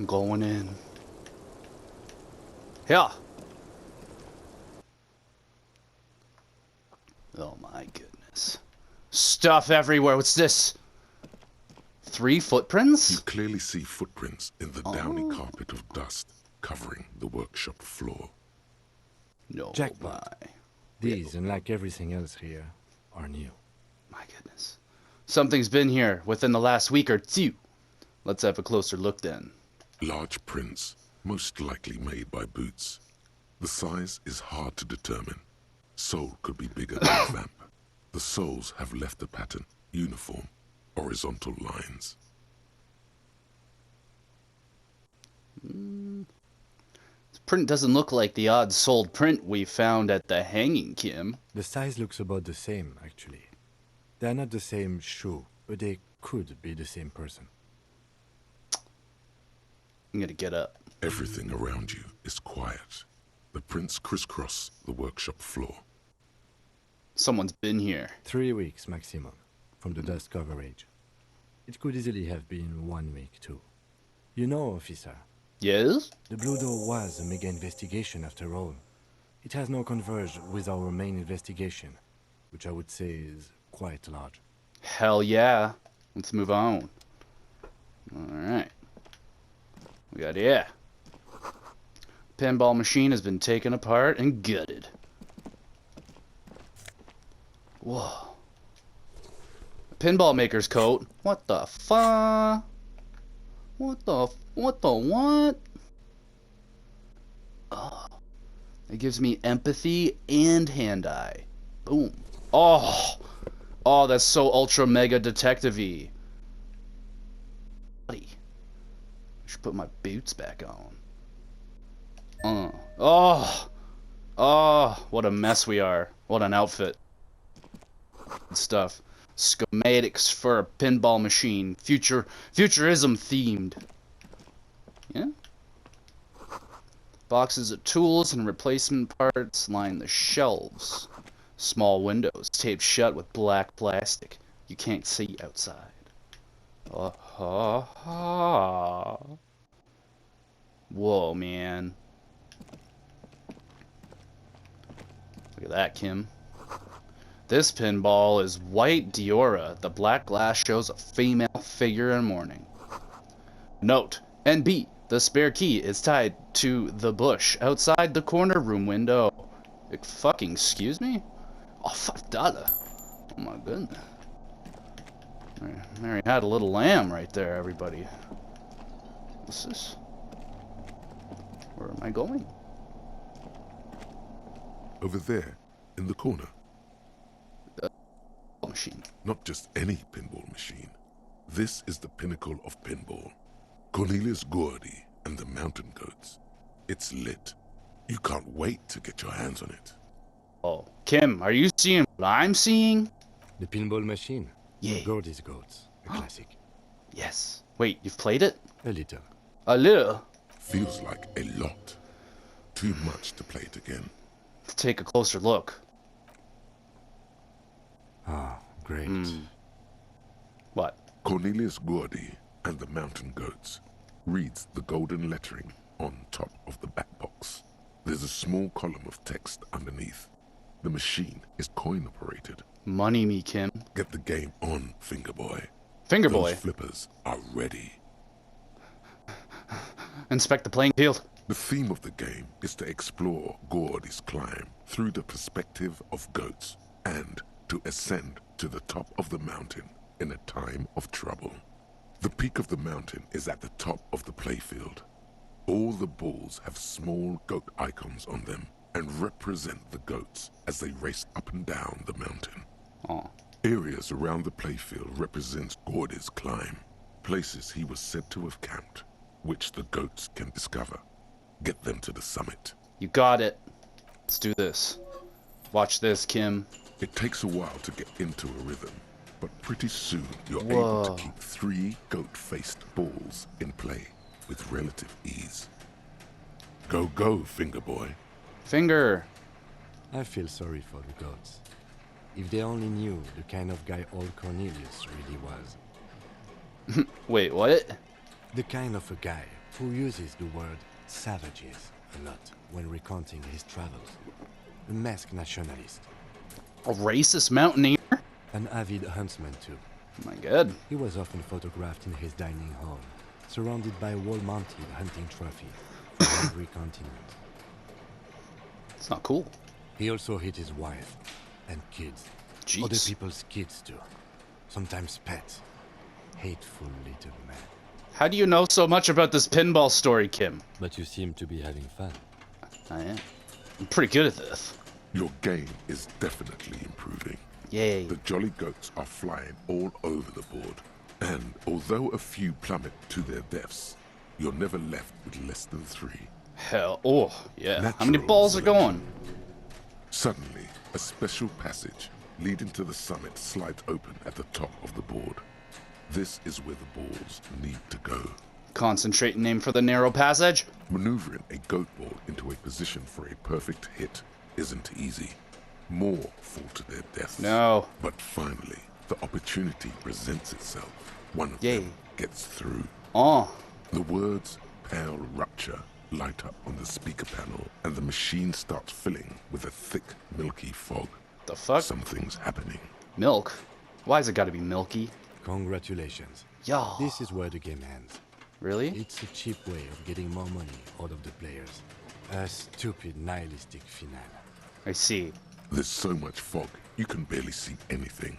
I'm going in. Yeah. Oh my goodness. Stuff everywhere. What's this? 3 footprints? You clearly see footprints in the downy carpet of dust covering the workshop floor. No, Jackpot. my. These, unlike everything else here, are new. My goodness. Something's been here within the last week or 2. Let's have a closer look then. Large prints, most likely made by boots. The size is hard to determine. Sole could be bigger than a vamp. The soles have left a pattern, uniform, horizontal lines. This print doesn't look like the odd soled print we found at the hanging, Kim. The size looks about the same, actually. They're not the same shoe, but they could be the same person. I'm gonna get up. Everything around you is quiet. The prints crisscross the workshop floor. Someone's been here. 3 weeks maximum, from the dust cover age. It could easily have been 1 week, too. You know, officer, Yes? the Blue Door was a mega investigation after all. It has now converged with our main investigation, which I would say is quite large. Hell yeah. Let's move on. Alright. We got, yeah. Pinball machine has been taken apart and gutted. Whoa. Pinball maker's coat. What the fuck? What? Oh. It gives me empathy and hand-eye. Boom. Oh. Oh, that's so ultra mega detective-y. Buddy. I should put my boots back on. Oh. Oh, what a mess we are. What an outfit. Good stuff. Schematics for a pinball machine. Futurism themed. Yeah? Boxes of tools and replacement parts line the shelves. Small windows taped shut with black plastic. You can't see outside. Whoa, man. Look at that, Kim. This pinball is white Diora. The black glass shows a female figure in mourning. Note, NB, the spare key is tied to the bush outside the corner room window. Fucking excuse me? Oh, $5. Oh my goodness. Mary had a little lamb right there, everybody. What's this? Where am I going? Over there, in the corner. Machine. Not just any pinball machine. This is the pinnacle of pinball. Cornelius Gordy and the Mountain Goats. It's lit. You can't wait to get your hands on it. Oh, Kim, are you seeing what I'm seeing? The pinball machine? Yeah. Gordy's Goats, a classic. Yes. Wait, you've played it? A little. A little? Feels like a lot. Too much to play it again. Let's take a closer look. Ah, great. What? Cornelius Gordy and the Mountain Goats reads the golden lettering on top of the back box. There's a small column of text underneath. The machine is coin operated. Money me, Kim. Get the game on, Fingerboy. Fingerboy. Those flippers are ready. Inspect the playing field. The theme of the game is to explore Gordy's climb through the perspective of goats and to ascend to the top of the mountain in a time of trouble. The peak of the mountain is at the top of the playfield. All the balls have small goat icons on them and represent the goats as they race up and down the mountain. Oh. Areas around the playfield represent Gordy's climb, places he was said to have camped, which the goats can discover. Get them to the summit. You got it. Let's do this. Watch this, Kim. It takes a while to get into a rhythm, but pretty soon you're able to keep 3 goat-faced balls in play with relative ease. Go, go, Fingerboy. Finger. I feel sorry for the goats. If they only knew the kind of guy old Cornelius really was. Wait, what? The kind of a guy who uses the word savages a lot when recounting his travels. A masked nationalist. A racist mountaineer? An avid huntsman too. My god. He was often photographed in his dining hall, surrounded by wall-mounted hunting trophies from every continent. It's not cool. He also hit his wife and kids. Jeez. Other people's kids too. Sometimes pets. Hateful little man. How do you know so much about this pinball story, Kim? But you seem to be having fun. I am. I'm pretty good at this. Your game is definitely improving. Yay. The jolly goats are flying all over the board. And although a few plummet to their deaths, you're never left with less than 3. Hell, oh, yeah. How many Natural balls are selection. going? Suddenly, a special passage leading to the summit slides open at the top of the board. This is where the balls need to go. Concentrate and aim for the narrow passage. Maneuvering a goat ball into a position for a perfect hit isn't easy. More fall to their deaths. No. But finally, the opportunity presents itself. One of Yay. them gets through. Oh, The words "pale rupture" light up on the speaker panel, and the machine starts filling with a thick, milky fog. the fuck? Something's happening. Milk? Why's it gotta be milky? Congratulations. Yeah. This is where the game ends. Really? It's a cheap way of getting more money out of the players. A stupid nihilistic finale. I see. There's so much fog, you can barely see anything.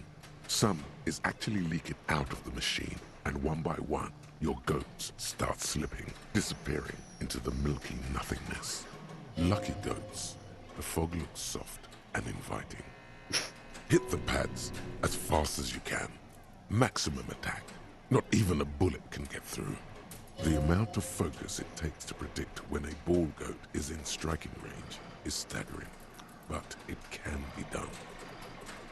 Some is actually leaking out of the machine, and one by one, your goats start slipping, disappearing into the milky nothingness. Lucky goats. The fog looks soft and inviting. Hit the pads as fast as you can. Maximum attack. Not even a bullet can get through. The amount of focus it takes to predict when a ball goat is in striking range is staggering, but it can be done.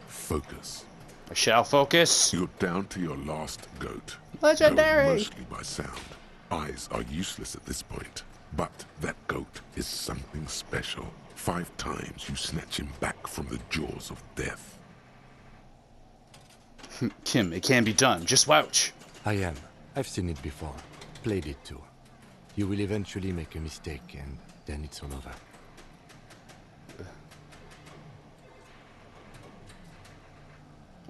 Focus. I shall focus. You're down to your last goat. Legendary. Going mostly by sound. Eyes are useless at this point, but that goat is something special. 5 times you snatch him back from the jaws of death. Kim, it can be done. Just wouch. I am. I've seen it before. Played it too. You will eventually make a mistake and then it's all over.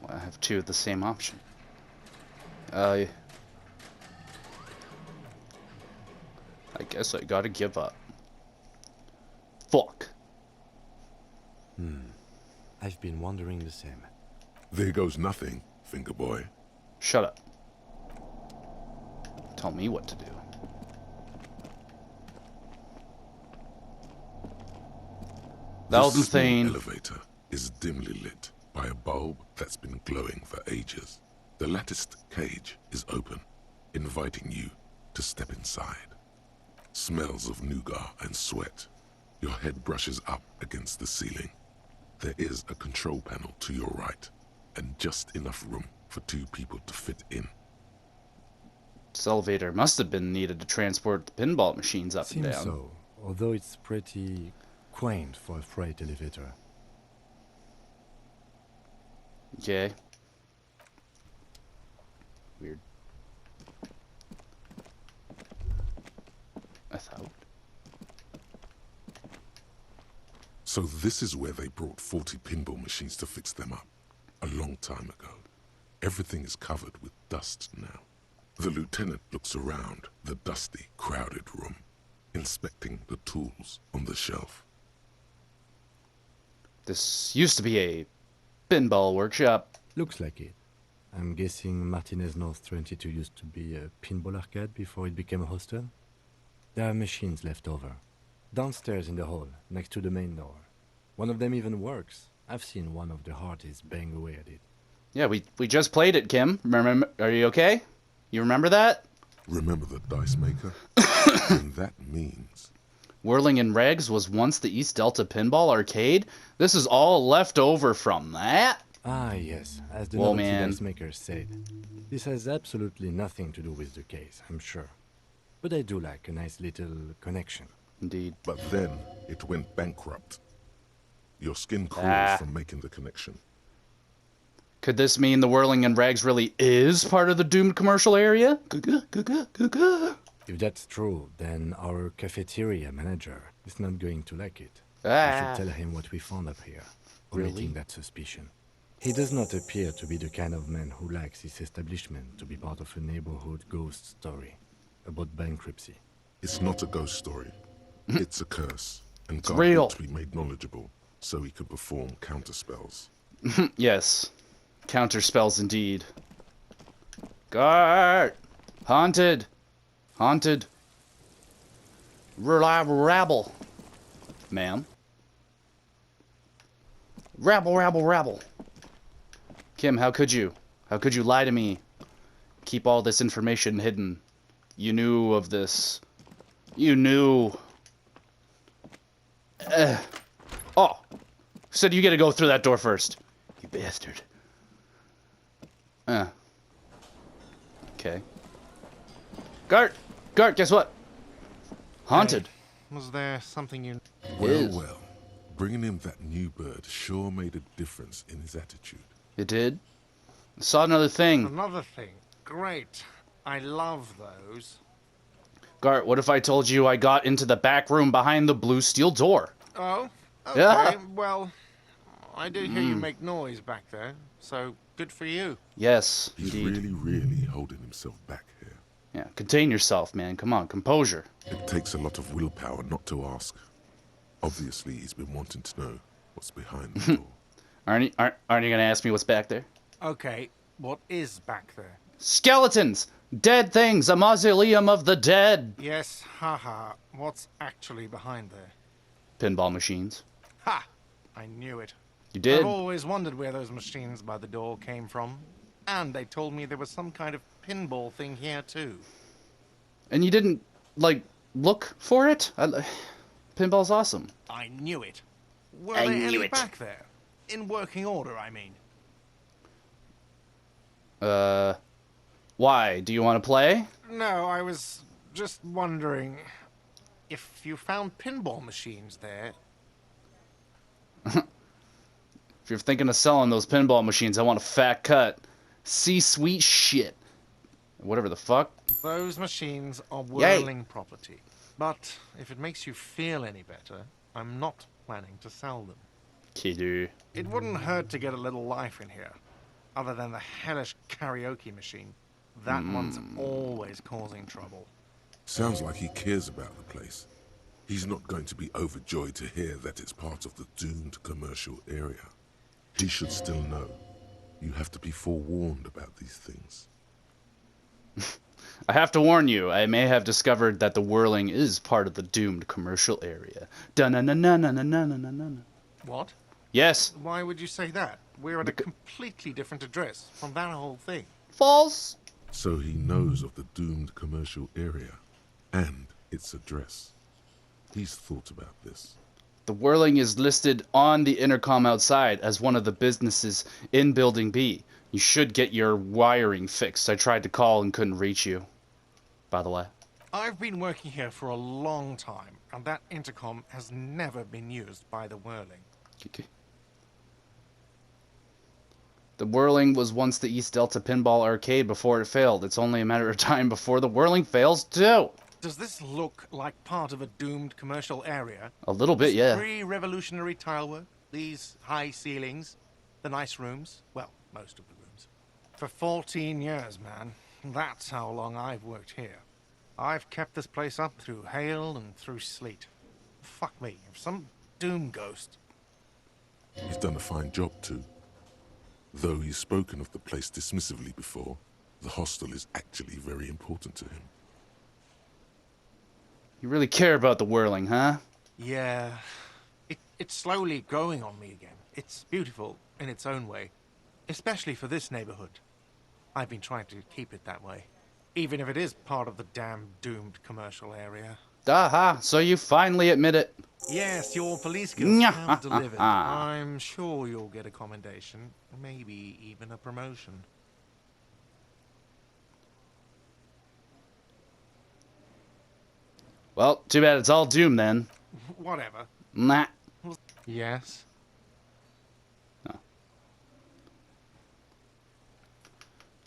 Well, I have 2 of the same option. I guess I gotta give up. Fuck. I've been wondering the same. There goes nothing, finger boy. Shut up. Tell me what to do. This small Thane. elevator is dimly lit by a bulb that's been glowing for ages. The latticed cage is open, inviting you to step inside. Smells of nougat and sweat. Your head brushes up against the ceiling. There is a control panel to your right, and just enough room for 2 people to fit in. This elevator must have been needed to transport the pinball machines up and Seems down. so, although it's pretty quaint for a freight elevator. Okay. Weird. I thought. So this is where they brought 40 pinball machines to fix them up, a long time ago. Everything is covered with dust now. The lieutenant looks around the dusty, crowded room, inspecting the tools on the shelf. This used to be a pinball workshop. Looks like it. I'm guessing Martinez North 22 used to be a pinball arcade before it became a hostel. There are machines left over. Downstairs in the hall, next to the main door. One of them even works. I've seen one of the hearties bang away at it. Yeah, we just played it, Kim. Remember? Are you okay? You remember that? Remember the dice maker? And that means... Whirling in Regs was once the East Delta Pinball Arcade. This is all left over from that? Ah, yes, as the Whoa, novelty man. dice maker said. This has absolutely nothing to do with the case, I'm sure. But I do like a nice little connection. Indeed. But then it went bankrupt. Your skin crawls Ah. from making the connection. Could this mean the Whirling in Rags really is part of the doomed commercial area? Guga, guga, guga. If that's true, then our cafeteria manager is not going to like it. We should Ah, tell him what we found up here, Really? omitting that suspicion. He does not appear to be the kind of man who likes his establishment to be part of a neighborhood ghost story about bankruptcy. It's not a ghost story. It's a curse, and It's GARTE real. ought to be made knowledgeable so he can perform counterspells. Yes. Counter spells indeed. Guard! Haunted! Haunted! Rabble! Ma'am? Rabble! Kim, how could you? How could you lie to me? Keep all this information hidden. You knew of this. You knew. Oh! Said you get to go through that door first. You bastard. Okay. Gart, guess what? Haunted. Was there something you... Well, bringing him that new bird sure made a difference in his attitude. It did? Saw another thing. Another thing. Great. I love those. Gart, what if I told you I got into the back room behind the blue steel door? Oh? Okay, Yeah. well, I do hear you make noise back there, so good for you. Yes, He's indeed. really holding himself back here. Yeah, contain yourself, man. Come on, composure. It takes a lot of willpower not to ask. Obviously, he's been wanting to know what's behind the door. Aren't you gonna ask me what's back there? Okay, what is back there? Skeletons! Dead things! A mausoleum of the dead! Yes, haha. What's actually behind there? Pinball machines. Ha! I knew it. You did? I've always wondered where those machines by the door came from. And they told me there was some kind of pinball thing here too. And you didn't, like, look for it? Pinball's awesome. I knew it. Were I there knew any it. back there? In working order, I mean. Why? Do you want to play? No, I was just wondering if you found pinball machines there. If you're thinking of selling those pinball machines, I want a fat cut. C-suite shit. Whatever the fuck. Those machines are whirling property. But if it makes you feel any better, I'm not planning to sell them. Kiddo. It wouldn't hurt to get a little life in here. Other than the hellish karaoke machine. That one's always causing trouble. Sounds like he cares about the place. He's not going to be overjoyed to hear that it's part of the doomed commercial area. He should still know. You have to be forewarned about these things. I have to warn you, I may have discovered that the whirling is part of the doomed commercial area. Dun-na-na-na-na-na-na-na-na. What? Yes. Why would you say that? We're at a completely different address from that whole thing. False. So he knows of the doomed commercial area and its address. He's thought about this. The whirling is listed on the intercom outside as one of the businesses in Building B. You should get your wiring fixed. I tried to call and couldn't reach you, by the way. I've been working here for a long time, and that intercom has never been used by the whirling. Okay. The whirling was once the East Delta Pinball Arcade before it failed. It's only a matter of time before the whirling fails too. Does this look like part of a doomed commercial area? A little bit, This yeah. Pre-revolutionary tilework, these high ceilings, the nice rooms, well, most of the rooms. For 14 years, man. That's how long I've worked here. I've kept this place up through hail and through sleet. Fuck me, if some doom ghost... He's done a fine job too. Though he's spoken of the place dismissively before, the hostel is actually very important to him. You really care about the whirling, huh? Yeah, it's slowly growing on me again. It's beautiful in its own way, especially for this neighborhood. I've been trying to keep it that way, even if it is part of the damn doomed commercial area. Aha, so you finally admit it. Yes, your police skills have delivered. I'm sure you'll get a commendation, maybe even a promotion. Well, too bad it's all doom then. Whatever. Nah. Yes?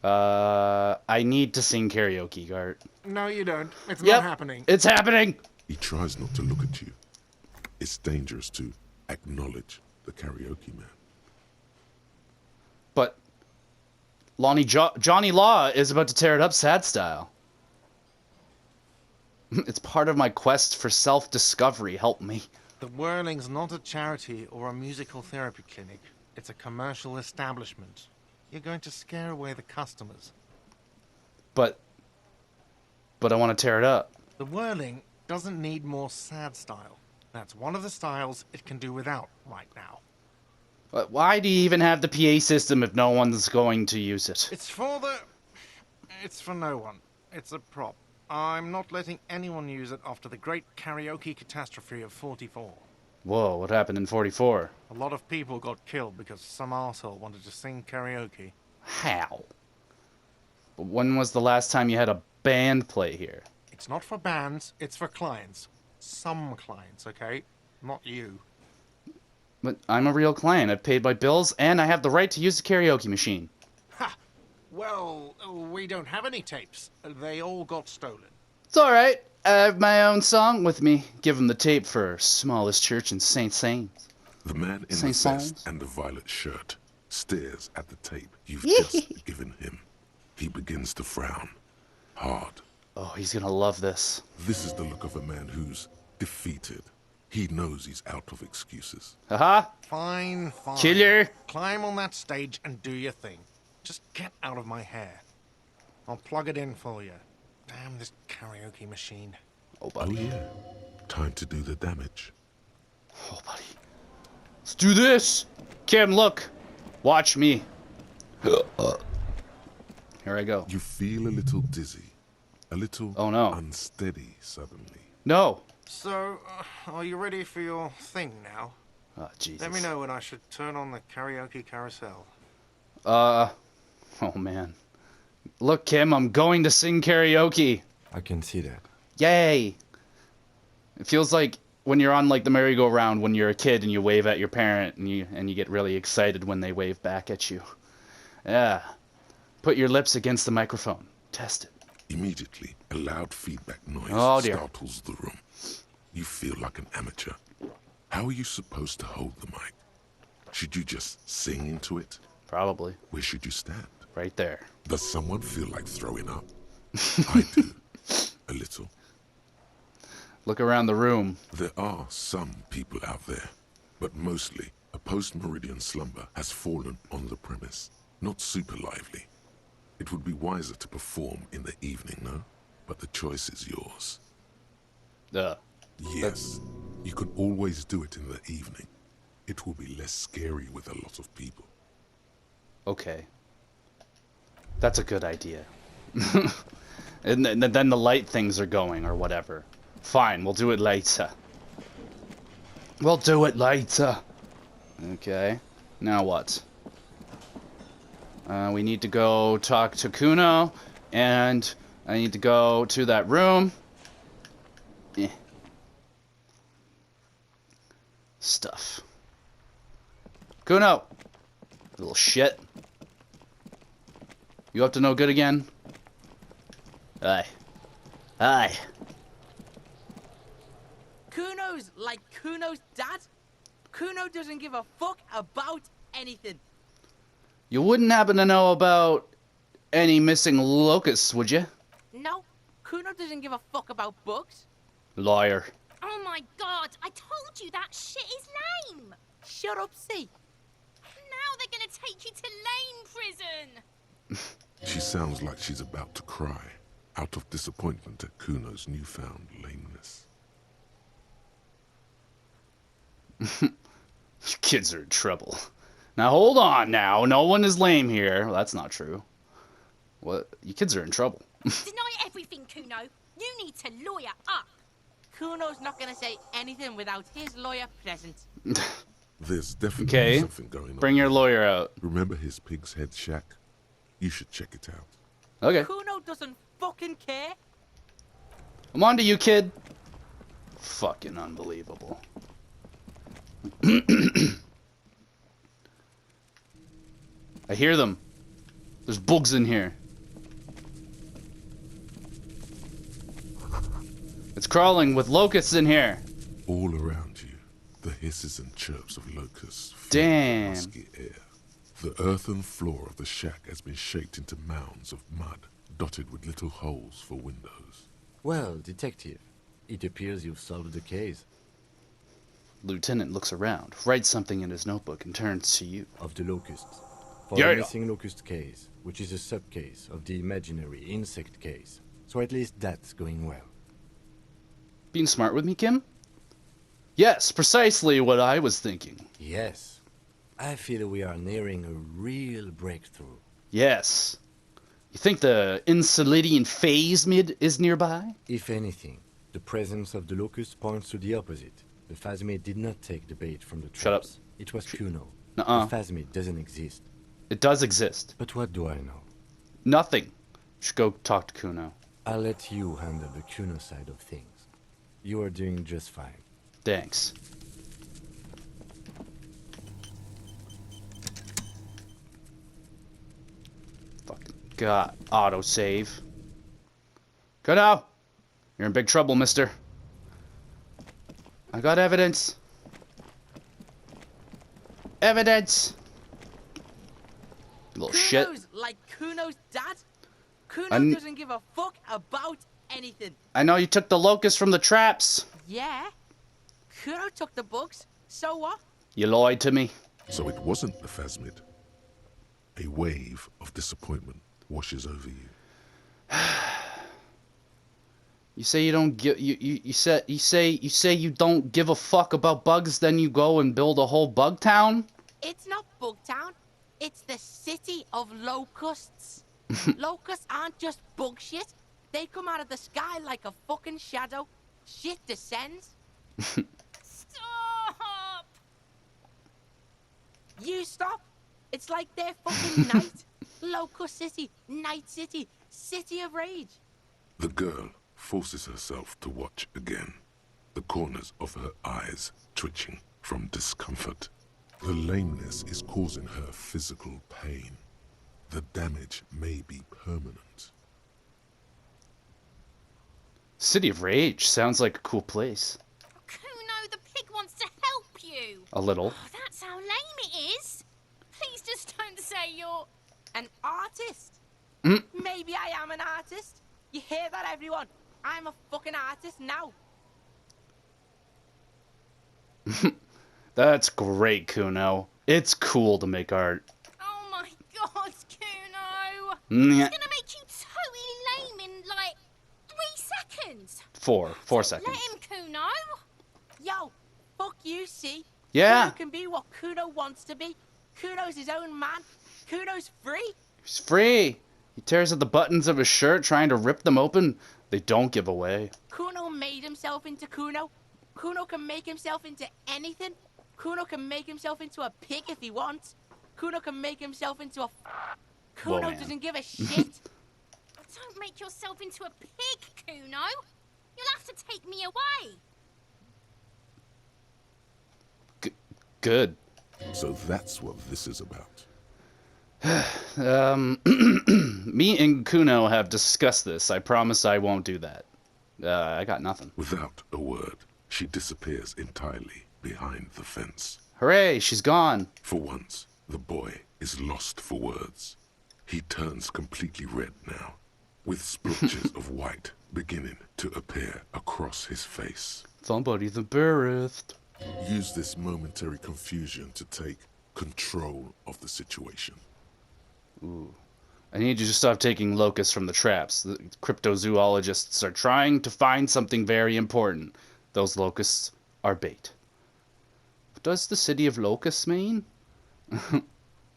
I need to sing karaoke, Gart. No, you don't. It's Yep, not happening. it's happening! He tries not to look at you. It's dangerous to acknowledge the karaoke man. But Johnny Law is about to tear it up sad style. It's part of my quest for self-discovery. Help me. The Whirling's not a charity or a musical therapy clinic. It's a commercial establishment. You're going to scare away the customers. But I want to tear it up. The Whirling doesn't need more sad style. That's one of the styles it can do without right now. But why do you even have the PA system if no one's going to use it? It's for no one. It's a prop. I'm not letting anyone use it after the great karaoke catastrophe of 44. Whoa, what happened in 44? A lot of people got killed because some arsehole wanted to sing karaoke. How? But when was the last time you had a band play here? It's not for bands, it's for clients. Some clients, okay? Not you. But I'm a real client. I've paid my bills, and I have the right to use the karaoke machine. Ha! Well, we don't have any tapes. They all got stolen. It's alright. I have my own song with me. Give him the tape for Smallest Church in St. Saints. The man in Saint the Saëns. vest and the violet shirt stares at the tape you've just given him. He begins to frown. Hard. Oh, he's gonna love this. This is the look of a man who's defeated. He knows he's out of excuses. Haha! Fine, fine. Killer! Climb on that stage and do your thing. Just get out of my hair. I'll plug it in for you. Damn this karaoke machine. Oh, Oh buddy. yeah. Time to do the damage. Oh, buddy. Let's do this! Kim, look! Watch me. Here I go. You feel a little dizzy. A little Oh, no. unsteady suddenly. No! So, are you ready for your thing now? Oh, Jesus. Let me know when I should turn on the karaoke carousel. Oh, man. Look, Kim, I'm going to sing karaoke. I can see that. Yay! It feels like when you're on like the merry-go-round when you're a kid and you wave at your parent and you get really excited when they wave back at you. Yeah. Put your lips against the microphone. Test it. Immediately, a loud feedback noise Oh, dear. startles the room. You feel like an amateur. How are you supposed to hold the mic? Should you just sing into it? Probably. Where should you stand? Right there. Does someone feel like throwing up? I do. A little. Look around the room. There are some people out there, but mostly a post-meridian slumber has fallen on the premise. Not super lively. It would be wiser to perform in the evening, no? But the choice is yours. Yes, you can always do it in the evening. It will be less scary with a lot of people. Okay. That's a good idea. And then the light things are going or whatever. Fine, we'll do it later. We'll do it later. Okay. Now what? We need to go talk to Kuno, and I need to go to that room. Eh. Stuff. Kuno! Little shit. You up to no good again? Aye. Aye. Kuno's like Kuno's dad? Kuno doesn't give a fuck about anything. You wouldn't happen to know about any missing locusts, would you? No, Kuno doesn't give a fuck about bugs. Liar. Oh my god, I told you that shit is lame! Shut up, see. Now they're gonna take you to lame prison! She sounds like she's about to cry, out of disappointment at Kuno's newfound lameness. You kids are in trouble. Now hold on now. No one is lame here. Well, that's not true. What? You kids are in trouble. Deny everything, Kuno. You need to lawyer up. Kuno's not gonna say anything without his lawyer present. There's definitely Okay. something going on. Bring your lawyer out. Remember his pig's head shack? You should check it out. Okay. Kuno doesn't fucking care. I'm on to you, kid. Fucking unbelievable. I hear them. There's bugs in here. It's crawling with locusts in here. All around you, the hisses and chirps of locusts fill the Damn. musky air. The earthen floor of the shack has been shaped into mounds of mud, dotted with little holes for windows. Well, detective, it appears you've solved the case. Lieutenant looks around, writes something in his notebook, and turns to you. Of the locusts. For Yeah. the missing locust case, which is a sub-case of the imaginary insect case. So at least that's going well. Being smart with me, Kim? Yes, precisely what I was thinking. Yes. I feel we are nearing a real breakthrough. Yes. You think the Enceladine phasmid is nearby? If anything, the presence of the locust points to the opposite. The phasmid did not take the bait from the traps. Shut up. It was Kuno. Nuh-uh. The phasmid doesn't exist. It does exist. But what do I know? Nothing. You should go talk to Kuno. I'll let you handle the Kuno side of things. You are doing just fine. Thanks. Fucking God. Autosave. Kuno! You're in big trouble, mister. I got evidence. Evidence! You little shit. Kuno's like Kuno's dad. Kuno I'm- doesn't give a fuck about anything. I know you took the locust from the traps. Yeah. Kuno took the bugs. So what? You lied to me. So it wasn't the phasmid. A wave of disappointment washes over you. You say you don't give you say you don't give a fuck about bugs, then you go and build a whole bug town? It's not Bugtown. It's the city of locusts. Locusts aren't just bug shit. They come out of the sky like a fucking shadow. Shit descends. Stop! You stop. It's like their fucking night. Locust City, Night City, City of Rage. The girl forces herself to watch again, the corners of her eyes twitching from discomfort. The lameness is causing her physical pain. The damage may be permanent. City of Rage sounds like a cool place. Kuno, the pig wants to help you. A little. Oh, that's how lame it is. Please just don't say you're... An artist. Mm. Maybe I am an artist. You hear that, everyone? I'm a fucking artist now. That's great, Kuno. It's cool to make art. Oh my god, Kuno. Nyeh. It's gonna make you totally lame in, like, 3 seconds. Four seconds. Let him, Kuno. Yo, fuck you, see? Yeah. Kuno can be what Kuno wants to be. Kuno's his own man. Kuno's free. He's free. He tears at the buttons of his shirt trying to rip them open. They don't give away. Kuno made himself into Kuno. Kuno can make himself into anything. Kuno can make himself into a pig if he wants. Kuno can make himself into a... Whoa, Kuno man. doesn't give a shit. Don't make yourself into a pig, Kuno. You'll have to take me away. Good. So that's what this is about. Me and Kuno have discussed this. I promise I won't do that. I got nothing. Without a word, she disappears entirely behind the fence. Hooray, she's gone. For once, the boy is lost for words. He turns completely red now, with splotches of white beginning to appear across his face. Somebody's embarrassed. Use this momentary confusion to take control of the situation. Ooh. I need you to stop taking locusts from the traps. The cryptozoologists are trying to find something very important. Those locusts are bait. What does the city of locusts mean?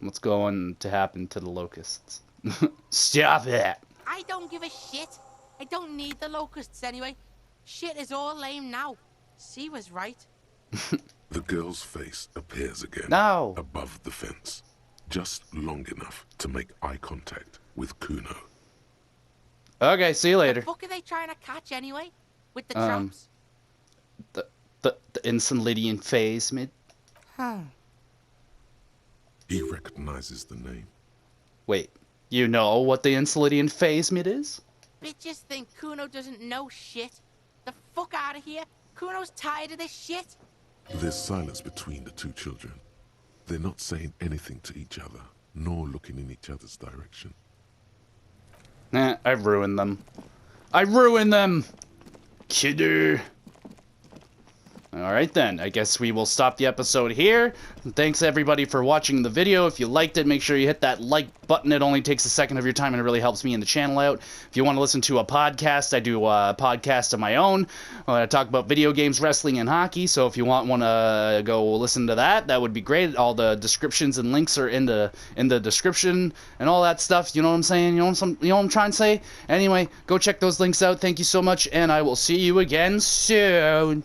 What's going to happen to the locusts? Stop it! I don't give a shit. I don't need the locusts anyway. Shit is all lame now. C was right. The girl's face appears again No. above the fence, just long enough to make eye contact with Kuno. Okay, see you later. The fuck are they trying to catch anyway? With the Um, traps? The Enceladine phasmid. Huh. He recognizes the name. Wait, You know what the Enceladian phasmid is? Bitches think Kuno doesn't know shit. The fuck out of here. Kuno's tired of this shit. There's silence between the two children. They're not saying anything to each other, nor looking in each other's direction. I ruined them. I ruined them! Kidder. Alright then, I guess we will stop the episode here. Thanks everybody for watching the video. If you liked it, make sure you hit that like button. It only takes a second of your time and it really helps me and the channel out. If you want to listen to a podcast, I do a podcast of my own. I talk about video games, wrestling, and hockey, so if you want to go listen to that, that would be great. All the descriptions and links are in the description and all that stuff. You know what I'm saying? You know what I'm trying to say? Anyway, go check those links out. Thank you so much, and I will see you again soon.